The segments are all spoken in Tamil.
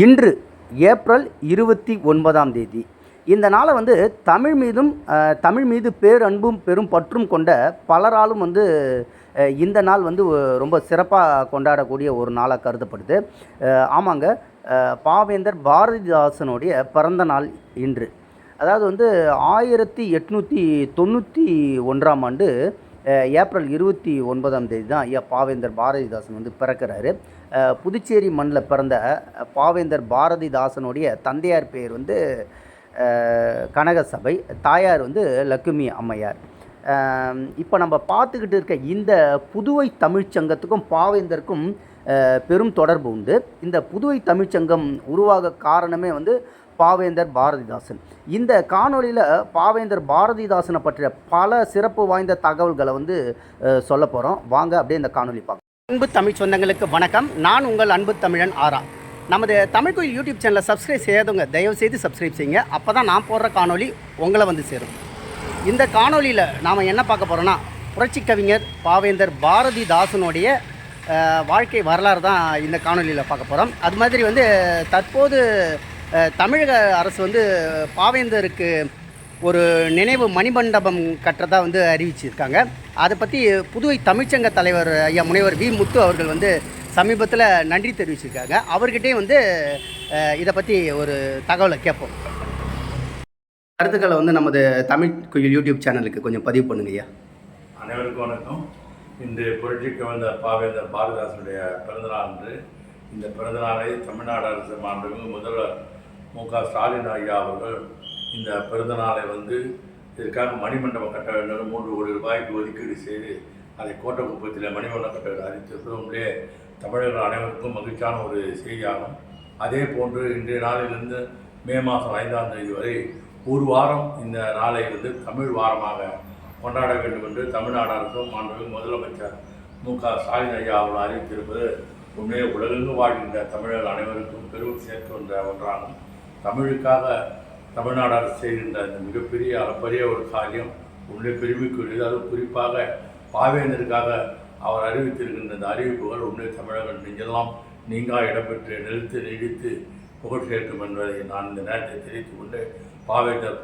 இன்று ஏப்ரல் 29ஆம் தேதி இந்த நாளை வந்து தமிழ் மீது பேரன்பும் பெரும் பற்றும் கொண்ட பலராலும் வந்து இந்த நாள் வந்து ரொம்ப சிறப்பாக கொண்டாடக்கூடிய ஒரு நாளாக கருதப்படுது. ஆமாங்க, பாவேந்தர் பாரதிதாசனுடைய பிறந்த நாள் இன்று. அதாவது வந்து 1891ஆம் ஆண்டு ஏப்ரல் 29ஆம் தேதி தான் ஐயா பாவேந்தர் பாரதிதாசன் வந்து பிறக்கிறாரு. புதுச்சேரி மண்ணில் பிறந்த பாவேந்தர் பாரதிதாசனுடைய தந்தையார் பேர் வந்து கனகசபை, தாயார் வந்து லக்குமி அம்மையார். இப்போ நம்ம பார்த்துக்கிட்டு இருக்க இந்த புதுவை தமிழ்ச்சங்கத்துக்கும் பாவேந்தருக்கும் பெரும் தொடர்பு உண்டு. இந்த புதுவை தமிழ்ச்சங்கம் உருவாக காரணமே வந்து பாவேந்தர் பாரதிதாசன். இந்த காணொலியில் பாவேந்தர் பாரதிதாசனை பற்றிய பல சிறப்பு வாய்ந்த தகவல்களை வந்து சொல்ல போகிறோம். வாங்க அப்படியே இந்த காணொலி பார்க்கலாம். அன்பு தமிழ் சொந்தங்களுக்கு வணக்கம். நான் உங்கள் அன்பு தமிழன் ஆரா. நமது தமிழ் கோயில் யூடியூப் சேனலை சப்ஸ்கிரைப் செய்யாதவங்க தயவுசெய்து சப்ஸ்கிரைப் செய்யுங்க. அப்போ தான் நான் போடுற காணொலி உங்களை வந்து சேரும். இந்த காணொலியில் நாம் என்ன பார்க்க போகிறோன்னா, புரட்சி கவிஞர் பாவேந்தர் பாரதிதாசனுடைய வாழ்க்கை வரலாறு தான் இந்த காணொலியில் பார்க்க போகிறோம். அது மாதிரி வந்து தற்போது தமிழக அரசு வந்து பாவேந்தருக்கு ஒரு நினைவு மணிமண்டபம் கட்டுறதா வந்து அறிவிச்சிருக்காங்க. அதை பற்றி புதுவை தமிழ்ச்சங்க தலைவர் ஐயா முனைவர் வி முத்து அவர்கள் வந்து சமீபத்தில் நன்றி தெரிவிச்சிருக்காங்க. அவர்கிட்டே வந்து இதை பற்றி ஒரு தகவலை கேட்போம். கருத்துக்களை வந்து நமது தமிழ் கோயில் யூடியூப் சேனலுக்கு கொஞ்சம் பதிவு பண்ணுங்க ஐயா. அனைவருக்கும் வணக்கம். இன்று புரட்சிக்கு வந்த பாவேந்தர் பாரதிதாசனுடைய பிறந்தநாள் அன்று இந்த பிறந்தநாளை தமிழ்நாடு அரசு மாண்புமிகு முதல்வர் மு.க. ஸ்டாலின் ஐயா அவர்கள் இந்த பிறந்தநாளை வந்து இதற்காக மணிமண்டபம் கட்ட வேண்டும் 3 கோடி ரூபாய்க்கு ஒதுக்கீடு செய்து அதை கோட்டக்குப்பத்தில் மணிமண்டபம் கட்ட அறிவித்ததிலே தமிழர்கள் அனைவருக்கும் மகிழ்ச்சியான ஒரு செய்தியாகும். அதே போன்று இன்றைய நாளிலிருந்து மே மாதம் 5ஆம் தேதி வரை ஒரு வாரம் இந்த நாளை வந்து தமிழ் வாரமாக கொண்டாட வேண்டும் என்று தமிழ்நாடு அரசும் மாண்புமிகு முதலமைச்சர் மு.க. ஸ்டாலின் ஐயா அவர்கள் அறிவித்திருப்பது உண்மையை உலகெங்கு வாழ்கின்ற தமிழர்கள் அனைவருக்கும் பெருமை சேர்க்கின்ற ஒன்றாகும். தமிழுக்காக தமிழ்நாடு அரசு செய்கின்ற இந்த மிகப்பெரிய அளப்பரிய ஒரு காரியம் உண்மை பெருமைக்குரியது. அதுவும் குறிப்பாக பாவேந்தருக்காக அவர் அறிவித்திருக்கின்ற இந்த அறிவிப்புகள் உண்மை தமிழர்கள் நெஞ்செல்லாம் நீங்கா இடம்பெற்று நீடித்து புகழ் சேர்க்கும் என்பதை நான் இந்த நேரத்தை தெரிவித்துக் கொண்டு பாவேந்தர்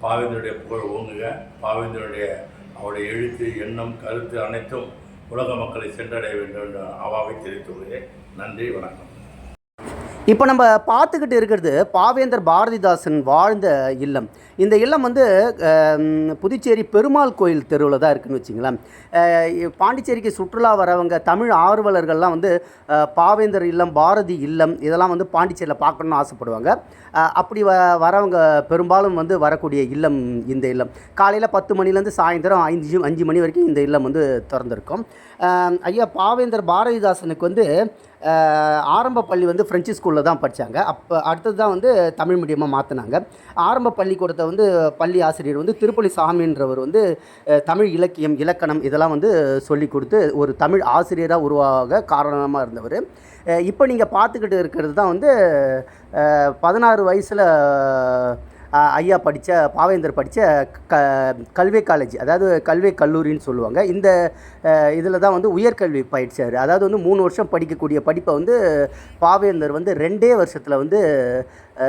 பாவேந்தருடைய புகழ் ஓங்குக. பாவேந்தருடைய அவருடைய எழுத்து, எண்ணம், கருத்து அனைத்தும் உலக மக்களை சென்றடைய வேண்டும் என்று அவாவை தெரிவித்துக் கொள்கிறேன். நன்றி, வணக்கம். இப்போ நம்ம பார்த்துக்கிட்டு இருக்கிறது பாவேந்தர் பாரதிதாசன் வாழ்ந்த இல்லம். இந்த இல்லம் வந்து புதுச்சேரி பெருமாள் கோயில் தெருவில் தான் இருக்குதுன்னு வச்சுங்களேன். பாண்டிச்சேரிக்கு சுற்றுலா வரவங்க தமிழ் ஆர்வலர்கள்லாம் வந்து பாவேந்தர் இல்லம், பாரதி இல்லம் இதெல்லாம் வந்து பாண்டிச்சேரியில் பார்க்கணுன்னு ஆசைப்படுவாங்க. அப்படி வரவங்க பெரும்பாலும் வந்து வரக்கூடிய இல்லம் இந்த இல்லம். காலையில் 10 மணிலேருந்து சாயந்தரம் 5 மணி வரைக்கும் இந்த இல்லம் வந்து திறந்திருக்கும். ஐயா பாவேந்தர் பாரதிதாசனுக்கு வந்து ஆரம்ப பள்ளி வந்து ஃப்ரெஞ்சு ஸ்கூலில் தான் படித்தாங்க. அடுத்தது தான் வந்து தமிழ் மீடியமாக மாற்றினாங்க. ஆரம்ப பள்ளிக்கூடத்தை வந்து பள்ளி ஆசிரியர் வந்து திருப்பள்ளி சாமின்றவர் வந்து தமிழ் இலக்கியம், இலக்கணம் இதெல்லாம் வந்து சொல்லி கொடுத்து ஒரு தமிழ் ஆசிரியராக உருவாக காரணமாக இருந்தவர். இப்போ நீங்கள் பார்த்துக்கிட்டு இருக்கிறது தான் வந்து 16 வயசில் ஐயா பாவேந்தர் படித்த கல்வி காலேஜ், அதாவது கல்வி கல்லூரின்னு சொல்லுவாங்க. இந்த இதில் தான் வந்து உயர்கல்வி பயிற்சியார். அதாவது வந்து 3 வருஷம் படிக்கக்கூடிய படிப்பை வந்து பாவேந்தர் வந்து 2 வருஷத்தில் வந்து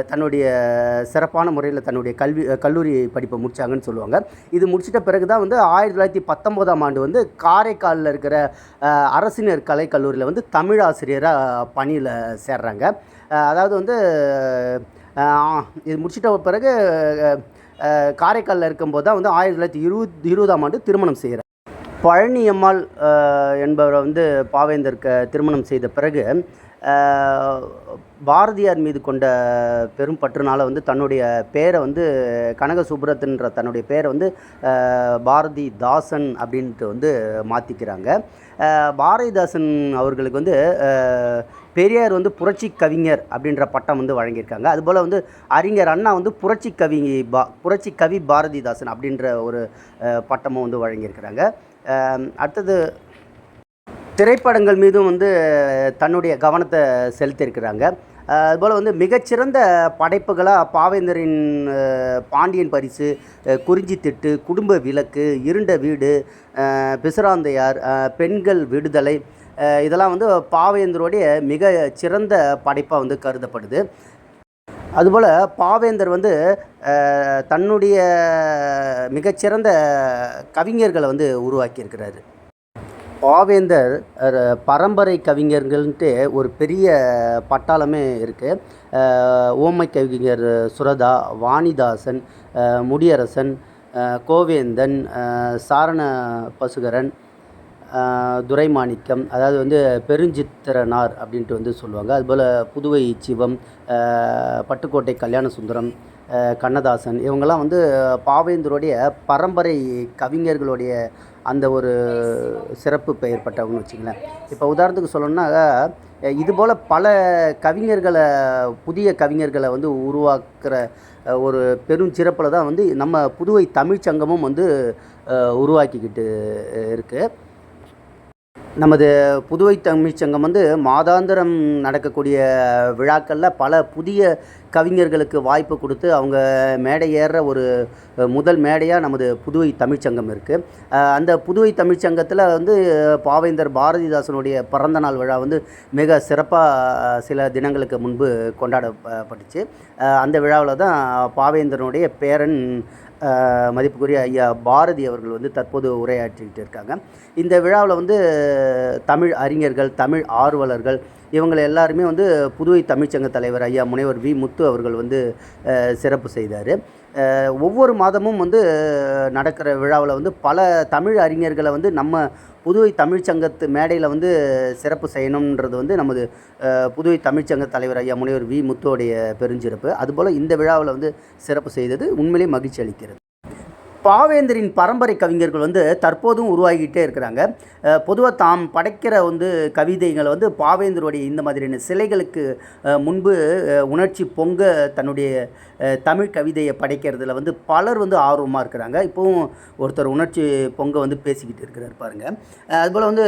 தன்னுடைய சிறப்பான முறையில் தன்னுடைய கல்லூரி படிப்பை முடித்தாங்கன்னு சொல்லுவாங்க. இது முடிச்சிட்ட பிறகு தான் வந்து 1919ஆம் ஆண்டு வந்து காரைக்காலில் இருக்கிற அரசினர் கலைக்கல்லூரியில் வந்து தமிழ் ஆசிரியராக பணியில் சேர்றாங்க. அதாவது வந்து இது முடிச்சிட்ட பிறகு காரைக்காலில் இருக்கும்போது தான் வந்து 1920ஆம் ஆண்டு திருமணம் செய்கிறார். பழனியம்மாள் என்பவரை வந்து பாவேந்தருக்கு திருமணம் செய்த பிறகு பாரதியார் மீது கொண்ட பெரும் பற்றுனால வந்து தன்னுடைய பேரை வந்து கனக சுப்புரத்தன்ற தன்னுடைய பேரை வந்து பாரதிதாசன் அப்படின்ட்டு வந்து மாற்றிக்கிறாங்க. பாரதிதாசன் அவர்களுக்கு வந்து பெரியார் வந்து புரட்சி கவிஞர் அப்படின்ற பட்டம் வந்து வழங்கியிருக்காங்க. அதுபோல் வந்து அறிஞர் அண்ணா வந்து புரட்சி கவி பாரதிதாசன் அப்படின்ற ஒரு பட்டமும் வந்து வழங்கியிருக்கிறாங்க. அடுத்தது திரைப்படங்கள் மீதும் வந்து தன்னுடைய கவனத்தை செலுத்தியிருக்கிறாங்க. அதுபோல் வந்து மிகச்சிறந்த படைப்புகளாக பாவேந்தரின் பாண்டியன் பரிசு, குறிஞ்சி திட்டு, குடும்ப விளக்கு, இருண்ட வீடு, பிசுராந்தையார், பெண்கள் விடுதலை, இதெல்லாம் வந்து பாவேந்தருடைய மிக சிறந்த படைப்பாக வந்து கருதப்படுது. அதுபோல் பாவேந்தர் வந்து தன்னுடைய மிகச்சிறந்த கவிஞர்களை வந்து உருவாக்கியிருக்கிறாரு. பாவேந்தர் பரம்பரை கவிஞர்கள்ன்ட்டு ஒரு பெரிய பட்டாளமே இருக்குது. ஓமை கவிஞர் சுரதா, வாணிதாசன், முடியரசன், கோவேந்தன், சாரண பசுகரன், துரைமாணிக்கம், அதாவது வந்து பெருஞ்சித்திரனார் அப்படின்ட்டு வந்து சொல்லுவாங்க. அதுபோல் புதுவை சிவம், பட்டுக்கோட்டை கல்யாண சுந்தரம், கண்ணதாசன், இவங்கெல்லாம் வந்து பாவேந்தருடைய பரம்பரை கவிஞர்களுடைய அந்த ஒரு சிறப்பு பெயர் பட்டவங்கன்னு வச்சுங்களேன். இப்போ உதாரணத்துக்கு சொல்லணும்னா இதுபோல் பல கவிஞர்களை, புதிய கவிஞர்களை வந்து உருவாக்குற ஒரு பெரும் சிறப்பில் தான் வந்து நம்ம புதுவை தமிழ்ச்சங்கமும் வந்து உருவாக்கிக்கிட்டு இருக்குது. நமது புதுவை தமிழ்ச்சங்கம் வந்து மாதாந்திரம் நடக்கக்கூடிய விழாக்களில் பல புதிய கவிஞர்களுக்கு வாய்ப்பு கொடுத்து அவங்க மேடை ஏறுற ஒரு முதல் மேடையாக நமது புதுவை தமிழ்ச்சங்கம் இருக்குது. அந்த புதுவை தமிழ்ச்சங்கத்தில் வந்து பாவேந்தர் பாரதிதாசனுடைய பிறந்தநாள் விழா வந்து மிக சிறப்பாக சில தினங்களுக்கு முன்பு கொண்டாடப்பட்டுச்சு. அந்த விழாவில் தான் பாவேந்தரனுடைய பேரன் மதிப்புக்குரிய ஐயா பாரதி அவர்கள் வந்து தற்போது உரையாற்றிக்கிட்டு இருக்காங்க. இந்த விழாவில் வந்து தமிழ் அறிஞர்கள், தமிழ் ஆர்வலர்கள், இவங்களை எல்லாருமே வந்து புதுவை தமிழ்ச்சங்க தலைவர் ஐயா முனைவர் வி முத்து அவர்கள் வந்து சிறப்பு செய்தார். ஒவ்வொரு மாதமும் வந்து நடக்கிற விழாவில் வந்து பல தமிழ் அறிஞர்களை வந்து நம்ம புதுவை தமிழ்ச்சங்கத்து மேடையில் வந்து சிறப்பு செய்யணுன்றது வந்து நமது புதுவை தமிழ்ச்சங்க தலைவர் ஐயா முனைவர் வி முத்துவோடைய பெருஞ்சிறப்பு. அதுபோல் இந்த விழாவில் வந்து சிறப்பு செய்தது உண்மையிலே மகிழ்ச்சி அளிக்கிறது. பாவேந்தரின் பரம்பரை கவிஞர்கள் வந்து தற்போதும் உருவாகிக்கிட்டே இருக்கிறாங்க. பொதுவாக தாம் படைக்கிற வந்து கவிதைகளை வந்து பாவேந்தருடைய இந்த மாதிரியான சிலைகளுக்கு முன்பு உணர்ச்சி பொங்க தன்னுடைய தமிழ் கவிதையை படைக்கிறதுல வந்து பலர் வந்து ஆர்வமாக இருக்கிறாங்க. இப்போவும் ஒருத்தர் உணர்ச்சி பொங்க வந்து பேசிக்கிட்டு இருக்கிறார் பாருங்கள். அதுபோல் வந்து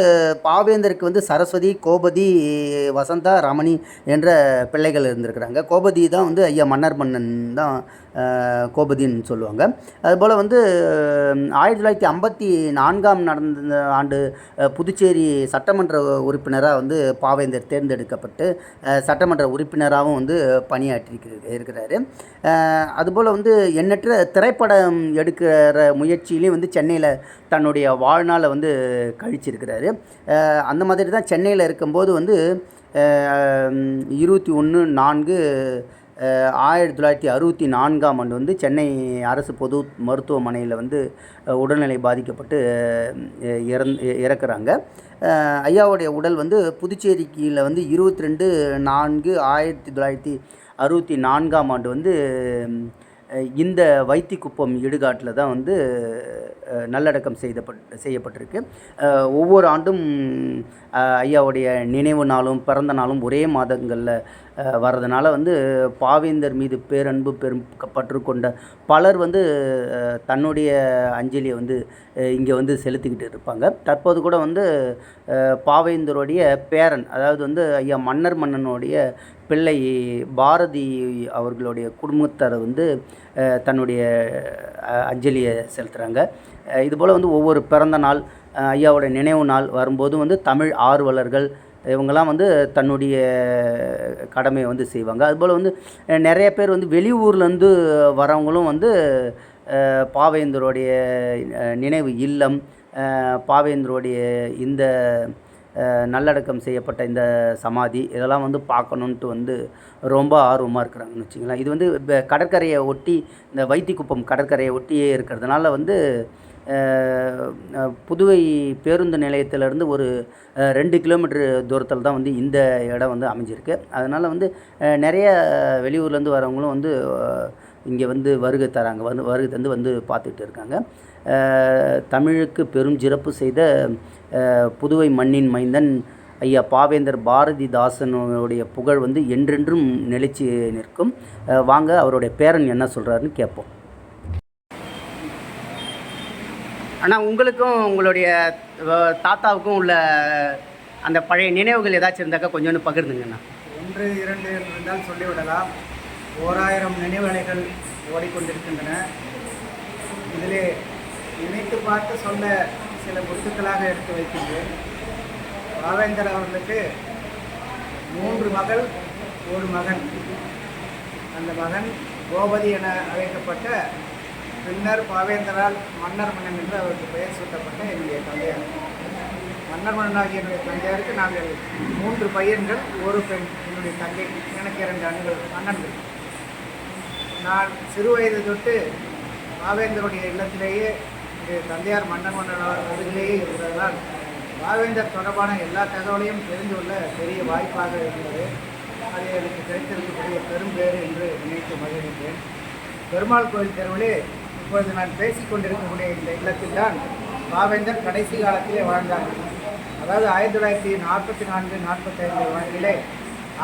பாவேந்தருக்கு வந்து சரஸ்வதி, கோபதி, வசந்தா, ரமணி என்ற பிள்ளைகள் இருந்திருக்கிறாங்க. கோபதி தான் வந்து ஐயா மன்னர் மன்னன் தான் கோபதின்னு சொல்லுவாங்க. அதுபோல் வந்து 1954 நடந்த ஆண்டு புதுச்சேரி சட்டமன்ற உறுப்பினராக வந்து பாவேந்தர் தேர்ந்தெடுக்கப்பட்டு சட்டமன்ற உறுப்பினராகவும் வந்து பணியாற்றி இருக்கிறாரு. அதுபோல் வந்து எண்ணற்ற திரைப்படம் எடுக்கிற முயற்சியிலையும் வந்து சென்னையில் தன்னுடைய வாழ்நாளை வந்து கழிச்சிருக்கிறாரு. அந்த மாதிரி தான் சென்னையில் இருக்கும்போது வந்து 21/4/1964 ஆண்டு வந்து சென்னை அரசு பொது மருத்துவமனையில் வந்து உடல்நிலை பாதிக்கப்பட்டு இறக்குறாங்க. ஐயாவுடைய உடல் வந்து புதுச்சேரியில் வந்து 22/4/1964 ஆண்டு வந்து இந்த வைத்திக்குப்பம் இடுகாட்டில் தான் வந்து நல்லடக்கம் செய்யப்பட்டிருக்கு. ஒவ்வொரு ஆண்டும் ஐயாவுடைய நினைவு நாளும் பிறந்த நாளும் ஒரே மாதங்களில் வர்றதுனால வந்து பாவேந்தர் மீது பேரன்பு பற்று கொண்ட பலர் வந்து தன்னுடைய அஞ்சலியை வந்து இங்கே வந்து செலுத்திக்கிட்டு இருப்பாங்க. தற்போது கூட வந்து பாவேந்தருடைய பேரன், அதாவது வந்து ஐயா மன்னர் மன்னனுடைய பிள்ளை பாரதி அவர்களுடைய குடும்பத்தார் வந்து தன்னுடைய அஞ்சலியை செலுத்துகிறாங்க. இதுபோல் வந்து ஒவ்வொரு பிறந்த நாள், ஐயாவோட நினைவு நாள் வரும்போது வந்து தமிழ் ஆர்வலர்கள் இவங்கெல்லாம் வந்து தன்னுடைய கடமையை வந்து செய்வாங்க. அதுபோல் வந்து நிறைய பேர் வந்து வெளியூர்லேருந்து வரவங்களும் வந்து பாவேந்தருடைய நினைவு இல்லம், பாவேந்தருடைய இந்த நல்லடக்கம் செய்யப்பட்ட இந்த சமாதி இதெல்லாம் வந்து பார்க்கணுன்ட்டு வந்து ரொம்ப ஆர்வமாக இருக்கிறாங்கன்னு வச்சுங்களேன். இது வந்து கடற்கரையை ஒட்டி, இந்த வைத்திக்குப்பம் கடற்கரையை ஒட்டியே இருக்கிறதுனால வந்து புதுவை பேருந்து நிலையத்திலேருந்து ஒரு 2 கிலோமீட்டர் தூரத்தில் தான் வந்து இந்த இடம் வந்து அமைஞ்சிருக்கு. அதனால் வந்து நிறைய வெளியூர்லேருந்து வரவங்களும் வந்து இங்கே வந்து வருகை தந்து வந்து பார்த்துக்கிட்டு இருக்காங்க. தமிழுக்கு பெரும் சிறப்பு செய்த புதுவை மண்ணின் மைந்தன் ஐயா பாவேந்தர் பாரதிதாசனுடைய புகழ் வந்து என்றென்றும் நிலைச்சு நிற்கும். வாங்க அவருடைய பேரன் என்ன சொல்கிறாருன்னு கேட்போம். ஆனால் உங்களுக்கும் உங்களுடைய தாத்தாவுக்கும் உள்ள அந்த பழைய நினைவுகள் ஏதாச்சும் இருந்தாக்கா கொஞ்சோன்னு பகிர்ந்துங்கண்ணா. 1, 2 என்றால் சொல்லிவிடலாம். 1000 நினைவலைகள் ஓடிக்கொண்டிருக்கின்றன. இதிலே நினைத்து பார்த்து சொல்ல சில முத்துக்களாக எடுத்து வைக்கின்றேன். பாவேந்தர் அவர்களுக்கு 3 மகள், ஒரு மகன். அந்த மகன் கோபதி என அழைக்கப்பட்ட, பின்னர் பாவேந்தரால் மன்னர் மன்னன் என்று அவருக்கு பெயர் சூட்டப்பட்ட என்னுடைய தந்தையார். மன்னர் மன்னனாகிய என்னுடைய தந்தையாருக்கு நாங்கள் 3 பையன்கள், ஒரு பெண். என்னுடைய தங்கை, எனக்கு 2 அண்ணன்கள். நான் சிறு வயது தொட்டு பாவேந்தருடைய இல்லத்திலேயே தந்தையார் மன்னர் மன்னன் அருகிலேயே இருந்ததனால் பாவேந்தர் தொடர்பான எல்லா தகவலையும் தெரிந்து கொள்ள பெரிய வாய்ப்பாக இருந்தது. அது எனக்கு கிடைத்திருக்கக்கூடிய பெரும்பேறு என்று நினைத்து மகிழ்கின்றேன். பெருமாள் கோயில் தெருவிலே இப்பொழுது நான் பேசிக்கொண்டிருக்கக்கூடிய இந்த இல்லத்தில் தான் பாவேந்தர் கடைசி காலத்திலே வாழ்ந்தார். அதாவது 1944-45 வாக்கிலே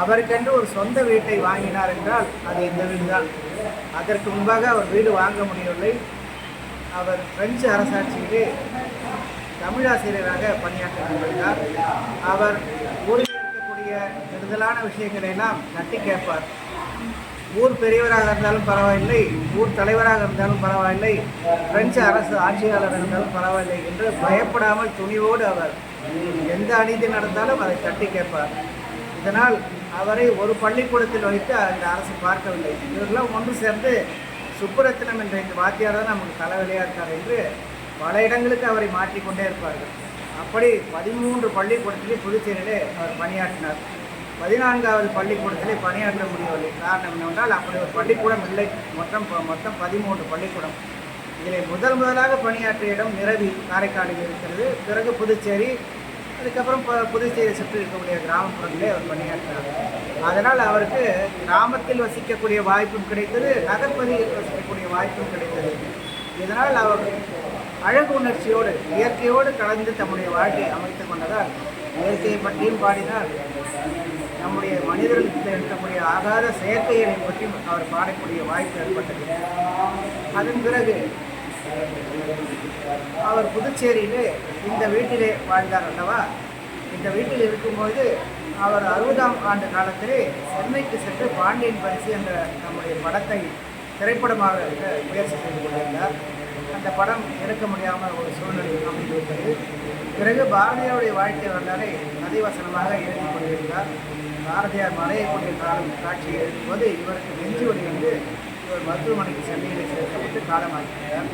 அவருக்கென்று ஒரு சொந்த வீட்டை வாங்கினார் என்றால் அது இந்த வீடு தான். அதற்கு முன்பாக அவர் வீடு வாங்க முடியவில்லை. அவர் பிரெஞ்சு அரசாட்சியிலே தமிழாசிரியராக பணியாற்றி கொண்டிருந்தார். அவர் ஊரில் இருக்கக்கூடிய நெடுதலான விஷயங்களை எல்லாம் தட்டி கேட்பார். ஊர் பெரியவராக இருந்தாலும் பரவாயில்லை, ஊர் தலைவராக இருந்தாலும் பரவாயில்லை, பிரெஞ்சு அரசு ஆட்சியாளர் இருந்தாலும் பரவாயில்லை என்று பயப்படாமல் துணிவோடு அவர் எந்த அநீதி நடந்தாலும் அதை தட்டி கேட்பார். இதனால் அவரை ஒரு பள்ளிக்கூடத்தில் வைத்து அந்த அரசு பார்க்கவில்லை. இவரெல்லாம் ஒன்று சேர்ந்து சுப்புரத்தினம் என்ற இந்த வாத்தியார் தான் நமக்கு தலைவலியாக இருக்கார் என்று பல இடங்களுக்கு அவரை மாற்றிக்கொண்டே இருப்பார்கள். அப்படி 13 பள்ளிக்கூடத்திலே புதுச்சேரியிலே அவர் பணியாற்றினார். 14வது பள்ளிக்கூடத்திலே பணியாற்ற முடியவில்லை. காரணம் என்னவென்றால் அப்படி ஒரு பள்ளிக்கூடம் இல்லை. மொத்தம் 13 பள்ளிக்கூடம். இதில் முதலாக பணியாற்றிய இடம் நிரவி, காரைக்காலில் இருக்கிறது. பிறகு புதுச்சேரி, அதுக்கப்புறம் புதுச்சேரி சுற்றி இருக்கக்கூடிய கிராமப்புறங்களே அவர் பணியாற்றினார். அதனால் அவருக்கு கிராமத்தில் வசிக்கக்கூடிய வாய்ப்பும் கிடைத்தது, நகர்ப்பகுதியில் வசிக்கக்கூடிய வாய்ப்பும் கிடைத்தது. இதனால் அவர் அழகு உணர்ச்சியோடு இயற்கையோடு கலந்து தம்முடைய வாழ்க்கையை அமைத்து கொண்டதால் இயற்கையை பற்றியும் பாடினார். நம்முடைய மனிதர்களுக்கு இருக்கக்கூடிய ஆகாத செயற்கைகளை பற்றியும் அவர் பாடக்கூடிய வாய்ப்பு ஏற்பட்டது. அதன் பிறகு அவர் புதுச்சேரியிலே இந்த வீட்டிலே வாழ்ந்தார் அல்லவா. இந்த வீட்டில் இருக்கும்போது அவர் 60ஆம் ஆண்டு காலத்திலே சென்னைக்கு சென்று பாண்டியன் பரிசு என்ற நம்முடைய படத்தை திரைப்படமாக முயற்சி செய்து கொண்டிருந்தார். அந்த படம் எடுக்க முடியாமல் ஒரு சூழ்நிலை அமைந்துவிட்டது. பிறகு பாரதியாருடைய வாழ்க்கை வரலாறை கதைவசனமாக எழுதி கொண்டிருந்தார். பாரதியார் மலையக்கூடிய காட்சியை எழுதும்போது இவருக்கு நெஞ்சு வலி வந்து இவர் மருத்துவமனைக்கு சென்னையில் சேர்க்கப்பட்டு காலமாகிவிட்டார்.